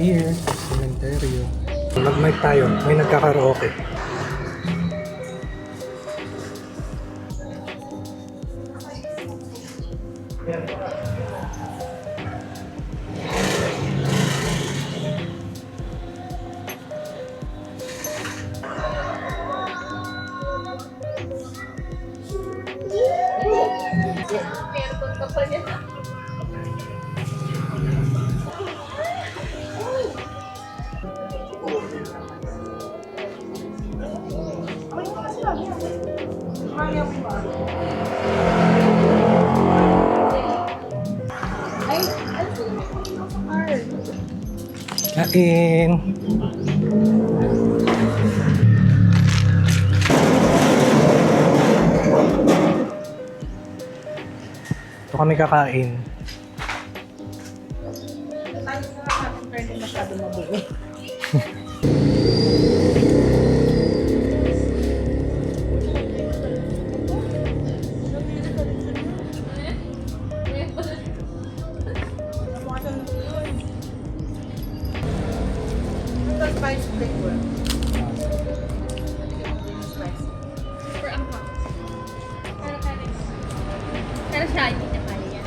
here, cementerio. Mag-mic tayo, may nagkakaraoke. Meron ka pa niya. Ay, ano sila may Kain! Ito kami kakain. tayo na natin pwede masyado mabuo. Spice flavor. Super ang hot. Pero siya, hindi na kaya yan.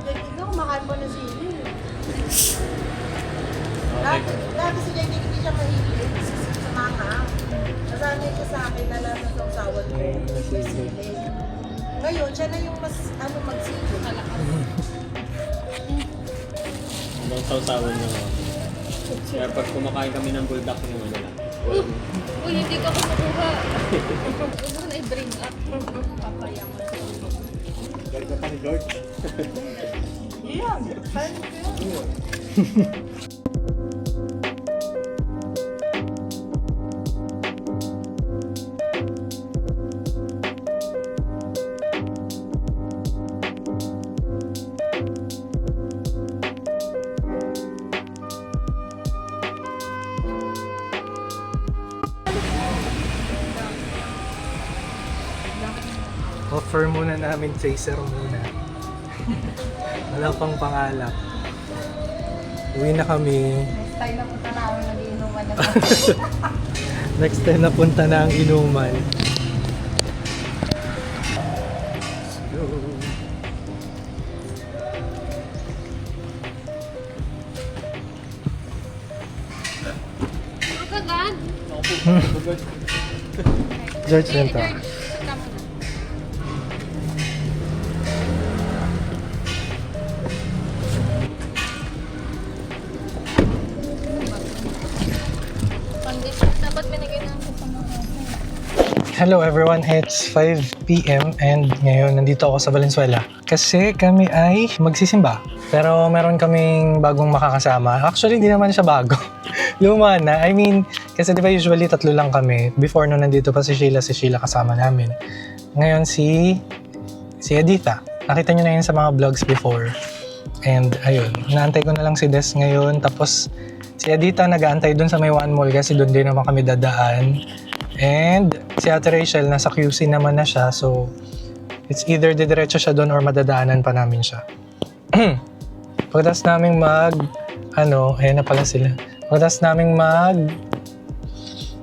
Guys, ikaw kumakain mo na sili. Dati si Jenny hindi siya mahilig sa manga. Nasanay siya sa akin na lang sa usawan ko. Sili. Ngayon, siya na yung mas magsili. Hanggang sausawan niya mo. Kaya pag kumakain kami ng buldak yung ano lang. Uy, hindi ka kumukuha. Huwag mo na i-bring up. Papayaman. Ganda pa ni George. Yan. Saan ko yun? Offer muna namin chaser muna. Wala pang pangalap. Uwi na kami. Next time na punta na ako nag-iinuman na Next time na punta na ang inuman. Huwag ka gan. George Lento. Saka mo na. Condition. Dapat binigay na ako sa mga Hello everyone, it's 5 p.m. and ngayon nandito ako sa Valenzuela. Kasi kami ay magsisimba. Pero meron kaming bagong makakasama. Actually, hindi naman siya bago. Luma na. I mean, kasi di ba usually tatlo lang kami. Before no nandito pa si Sheila kasama namin. Ngayon si Editha. Nakita nyo na yun sa mga vlogs before. And ayun, naantay ko na lang si Des ngayon. Tapos si Editha nag-aantay dun sa may One Mall kasi dun din naman kami dadaan. And si Ate Rachel, nasa QC naman na siya. So, it's either didiretso siya doon or madadaanan pa namin siya. Pagkatapos naming ayan na pala sila. Pagkatapos naming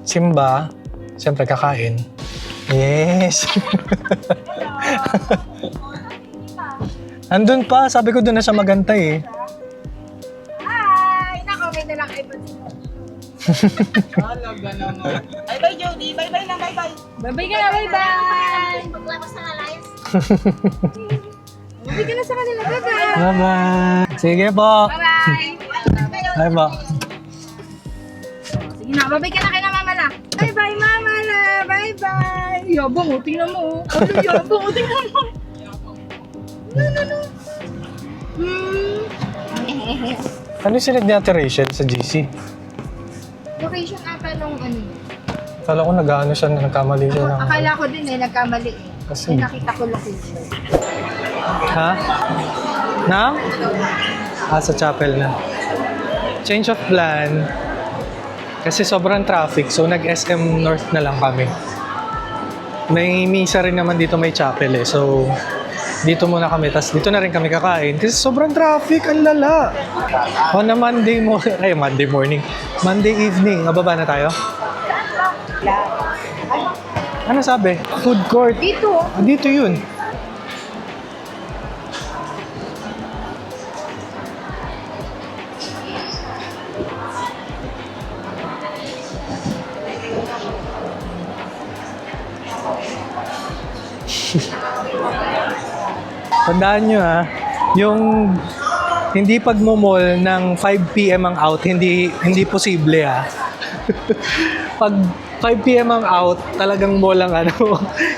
simba, siyempre kakain. Yes! Andun pa, sabi ko doon na siya magantay eh. Hi! Nako, may dalang iPad si Talaga naman. Bye-bye, Jody. Bye-bye na, bye-bye. Bye-bye ka na, bye-bye! Paglabas ng alliance. Bye-bye ka na sa kanila, bye-bye! Bye-bye! Sige po! Bye-bye! Bye po! Sige na, bye-bye ka na kay na mama na! Bye-bye, mama na! Bye-bye! Yabang o, tingnan mo o! Ano yabang o, tingnan mo! No. Ano yung sinag ni Ate Rachel sa GC? Location ata nung ano. Akala ko nag-ano siya, nagkamali siya ng... Akala ko din nagkamali eh. Kasi... Nakita ko location. Ha? Na? Sa chapel na. Change of plan. Kasi sobrang traffic, so nag-SM North na lang kami. May misa rin naman dito, may chapel eh. So, Dito muna kami, tapos dito na rin kami kakain. Kasi sobrang traffic, ang lala. On a Monday Monday morning. Monday evening, mababa na tayo? Ano sabi? Food court. Dito. Dito yun. Tandaan nyo yung hindi pagmumall ng 5 p.m. ang out, hindi posible Pag 5 p.m. ang out, talagang mall ang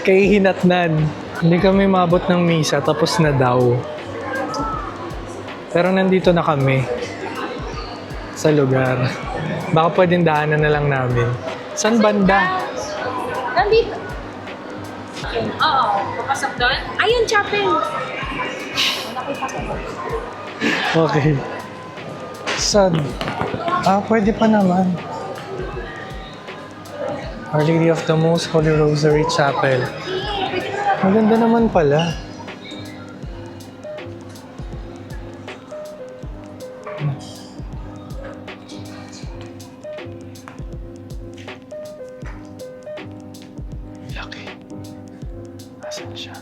kay hinatnan. Hindi kami mabot ng misa, tapos na daw. Pero nandito na kami sa lugar. Baka pwedeng daanan na lang namin. San banda? Nandito. Oo, papasok doon. Ayun, chapel. Okay. Sad. Pwede pa naman. Our Lady of the Most Holy Rosary Chapel. Maganda naman pala. Laki. Nasaan siya?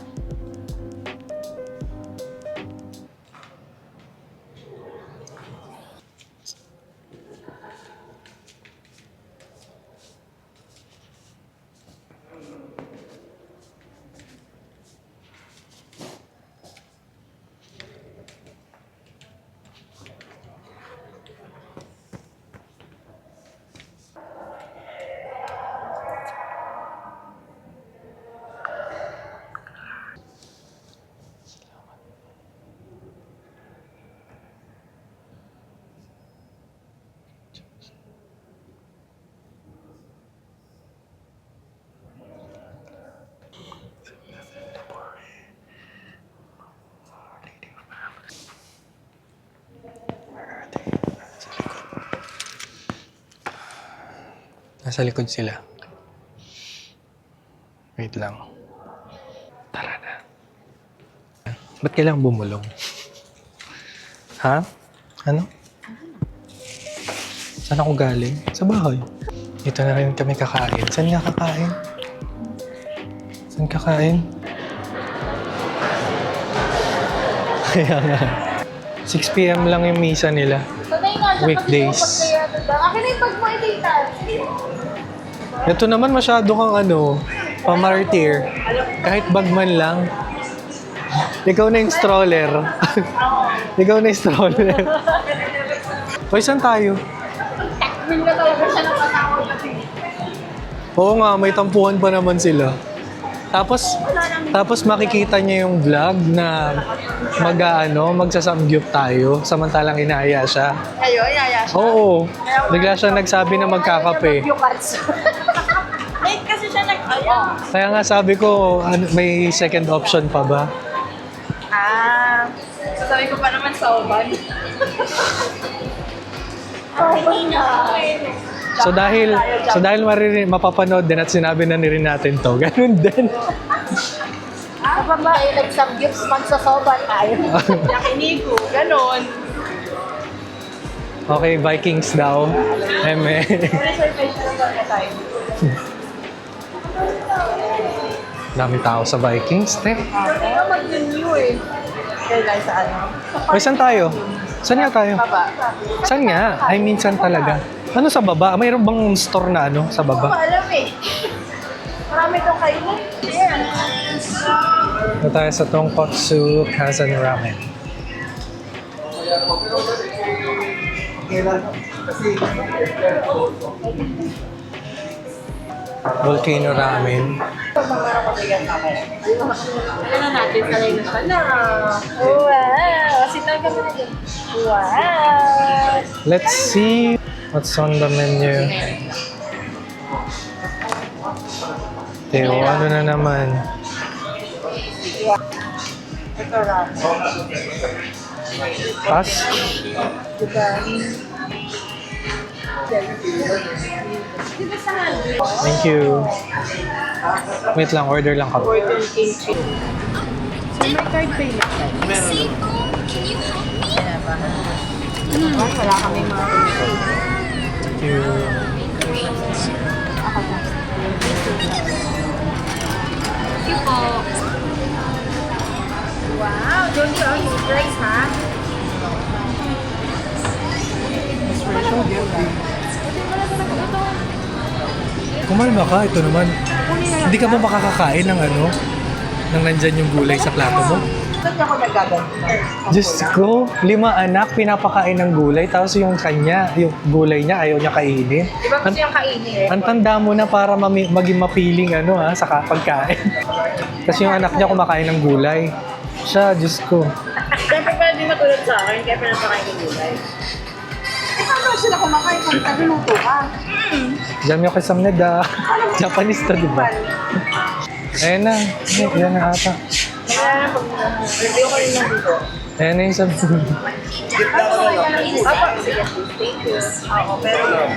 Nasa likod sila. Wait lang. Tara na. Ba't kailangang bumulong? Ha? Ano? Saan ako galing? Sa bahay. Dito na rin kami kakain. Saan nga kakain? Saan kakain? Kaya nga. 6 p.m. lang yung misa nila. Weekdays. Akin na yung pag mo i-data. Ito naman masyado kang pamartir. Kahit bagman lang. Ikaw na yung stroller. Ikaw na yung stroller. Hoy, saan tayo? Takmin na talaga siya ng patawag kasi. Oo nga, may tampuhan pa naman sila. Tapos makikita niya yung vlog na magsasamgyup tayo samantalang inaya siya. Ayo, yaya siya. Oo. Bigla siya nagsabi na magkakape. Yung cards. Late kasi siya Kaya nga sabi ko, may second option pa ba? Sasabi ko pa naman sa oban. Okay na. So dahil mapapanood din at sinabi na rin natin to, ganun din. Kapag ba ay nag-subgifts, magsasoban tayo. Yakinigo, ganon. Okay, Vikings daw. Reservation na tayo. Dami tao sa Vikings, te. Kaya mag-renew eh. Kailan sa ano? Oy, saan tayo? Saan nga tayo? Baba. Saan nga? I mean, saan talaga? Ano sa baba? Mayroon bang store na sa Hindi ko baba? alam eh. Marami itong kainan. Ayan. Ito tayo sa Tonkotsu Kazan Ramen. Volcano Ramen. Ano natin sa rin na sana? Wow! Sitaw ka na dyan. Wow! Let's see what's on the menu. Teo, ano na naman? Ito lang. Pass? Diba? Thank you. Wait lang, order lang kami. Order kimchi. May card pay lang. Wala kami mga Thank you. Wow, don't you own his price, ha? Kumalma ka, ito naman. Hindi ka ba makakakain ng ano? Nang nandyan yung gulay sa plato mo? Saan niya ako nagaganto? Diyos ko, 5 anak, pinapakain ng gulay, tapos yung kanya, yung gulay niya, ayaw niya kainin. Diba gusto yung kainin eh? Ang tanda mo na para maging mapiling ano ha, sa pagkain. Kasi yung anak niya kumakain ng gulay. Siya, Diyos ko. Siyempre pala di matulad sa akin, kaya pinapakain ng gulay. Eh, paano sila kumakain kung nagluluto ka? Jam yung kasamneda. Japanese to, di ba? Ayan na. Ayan na ata. Kaya pag-review ko rin ng dito. Ayan na yung sabi. Ano kaya ng gulay? Thank you. Oo, pero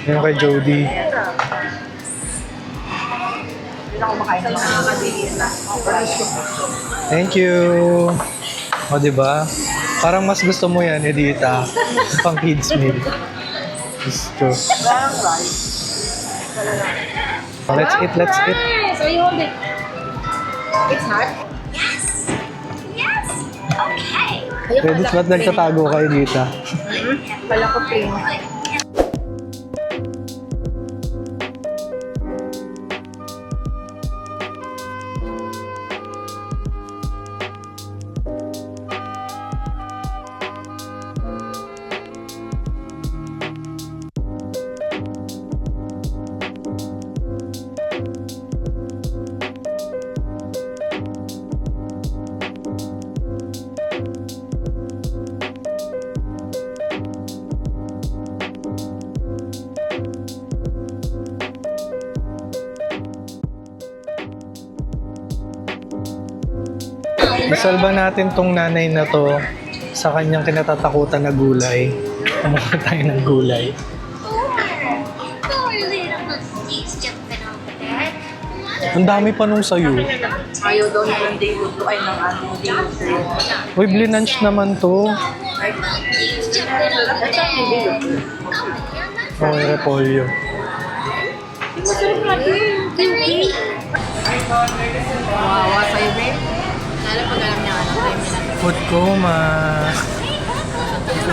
Yung kay Jody. hindi na kumakain ng mga kadiliin na. Thank you. O, di ba? Parang mas gusto mo yan, Edita. Pang kids meal. Gusto. Parang rice. Let's eat, let's eat. Nice! So you hold it. It's hot. Pwede ba't nagtatago kayo dito? Pala ko plain. Isalba natin tong nanay na to sa kanyang kinatatakutan na gulay. Kumuha tayo ng gulay. Ang dami pa nung sayo. Ayaw daw ng day luto ay ng ating day luto. Uy, blinanch naman to. Oh, repolyo. Wawa sa'yo, babe. Lalo pag alam niya ano, tayo Food coma.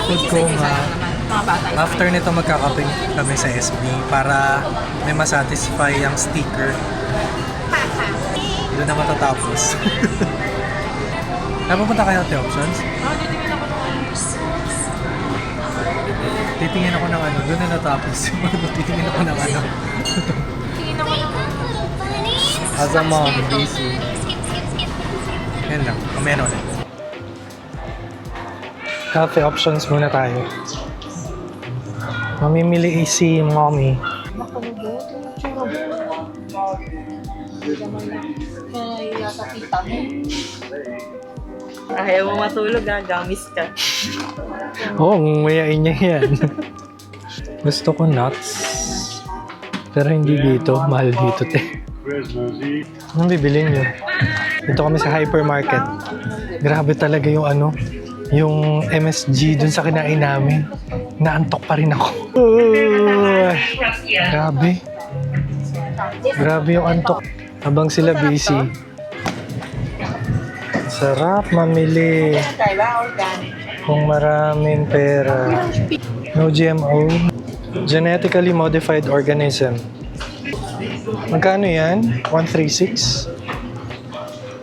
Food coma. mga bata. After nito magkakape kami sa SB para may masatisfy ang sticker. Doon na matatapos. Napupunta kayo sa options? Titingin ako ng ano, doon na natapos. Titingin ako ng ano. As a mom, busy. Yan lang, meron ulit. Cafe options muna tayo. Mamimili si mommy. Ayaw mo matulog ha, gamis ka. Oo, nguyain niya yan. Gusto ko nuts. Pero hindi dito. Mahal dito, te. Anong bibilin niyo? Dito kami sa hypermarket. Grabe talaga yung ano, yung MSG dun sa kinain namin. Naantok pa rin ako. Grabe. Grabe yung antok. Habang sila busy. Sarap mamili. Diba? Organic. Kung maraming pera. No GMO. Genetically modified organism. Magkano yan? 136?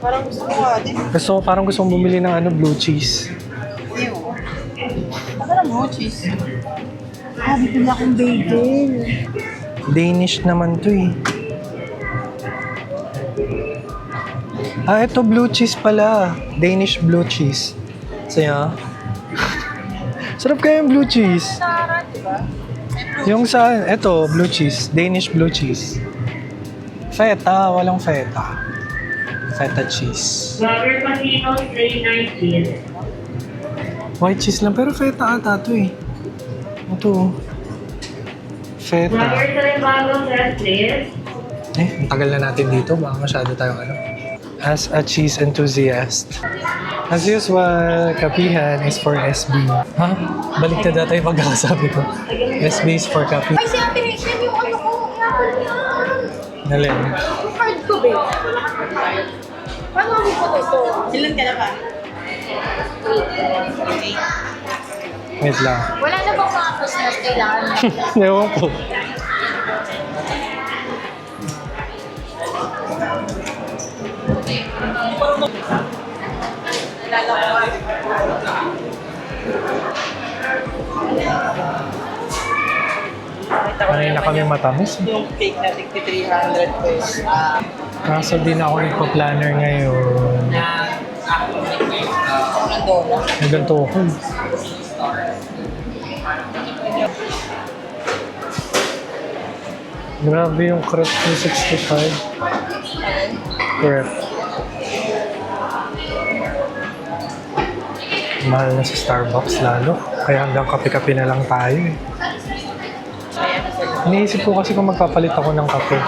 Parang gusto ko nga din. Parang gusto kong bumili ng ano, blue cheese. Ew. Ano na blue cheese? Bibili akong bagel. Danish naman to eh. Ito blue cheese pala. Danish blue cheese. Saya. Sarap kaya yung blue cheese. Yung sa, ito, blue cheese. Danish blue cheese. Feta, walang feta. Feta cheese. Robert Patino, 319. White cheese lang, pero feta ata to eh. Ito. Feta. Robert Salvago, sir, please. Ang tagal na natin dito. Baka masyado tayong ano. as a cheese enthusiast. As usual, kapihan is for SB. Ha? Balik na data yung pagkakasabi ko. SB is for kapi. Ay, si Ate Rachel, yung ano ko, apple yan. Nalin. Yung card ko, babe. Paano ako po ito? Ilan ka na ba? Wait lang. Wala na bang mga Christmas kailangan na? Ewan ko. Kanina kami matamis. Yung cake na 300 pesos. Kaso di na ako nagpa-planner ngayon. May ganito ako. Grabe yung crepe 265. Crepe. Mahal na sa Starbucks lalo. Kaya hanggang kape-kape na lang tayo eh. Iniisip ko kasi kung magpapalit ako ng kape.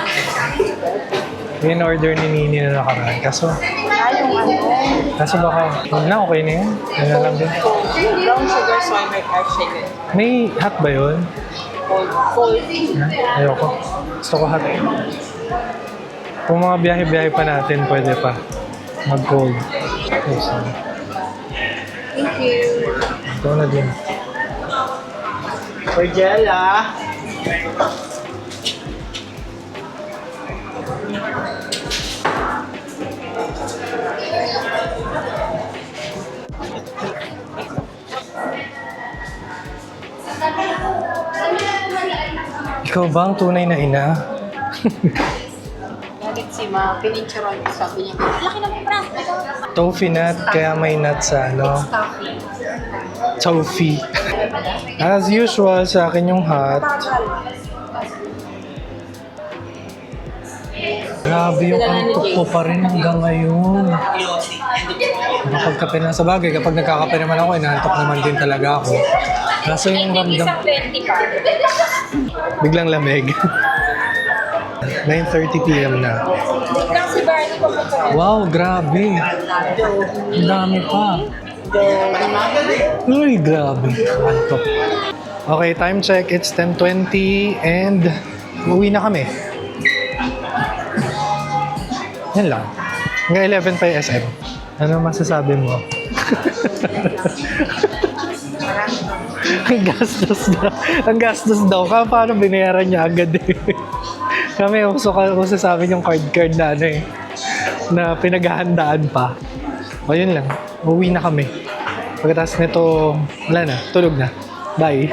Yung order ni Nini na nakaraan. Kaso baka, huwag na, okay na yun. Yun na lang din. Brown sugar soy milk ice shaken. May hot ba yun? Cold. Ayoko. Gusto ko hot. Kung mga biyahe-biyahe pa natin, pwede pa. Mag-cold. Okay, so. Thank you. Ito na din. For Jella. Ikaw ba ang tunay na ina? Galit si Ma, pinicturean ko, sabi niya, laki na may bras, Toffee nut, kaya may nut sa ano? coffee. Toffee. As usual, sa akin yung hot. Grabe yung antok ko pa rin hanggang ngayon. Nakapagkape na sa bagay. Kapag nagkakape naman ako, inaantok naman din talaga ako. Kaso yung ramdam, Isang 20 pa. biglang lamig. 9:30 p.m. na. Kasi Barney ko po ko. Wow, grabe. Ang dami pa. Uy, grabe. Antok. Okay, time check. It's 10:20 and uwi na kami. Yan lang. Hanggang 11 pa yung SM. Ano masasabi mo? Ang gastos daw. Paano binayaran niya agad eh. Kami, uso sa amin yung card na ano eh. Na pinaghahandaan pa. O yun lang. Uwi na kami. Pagkatapos nito, wala na. Tulog na. Bye.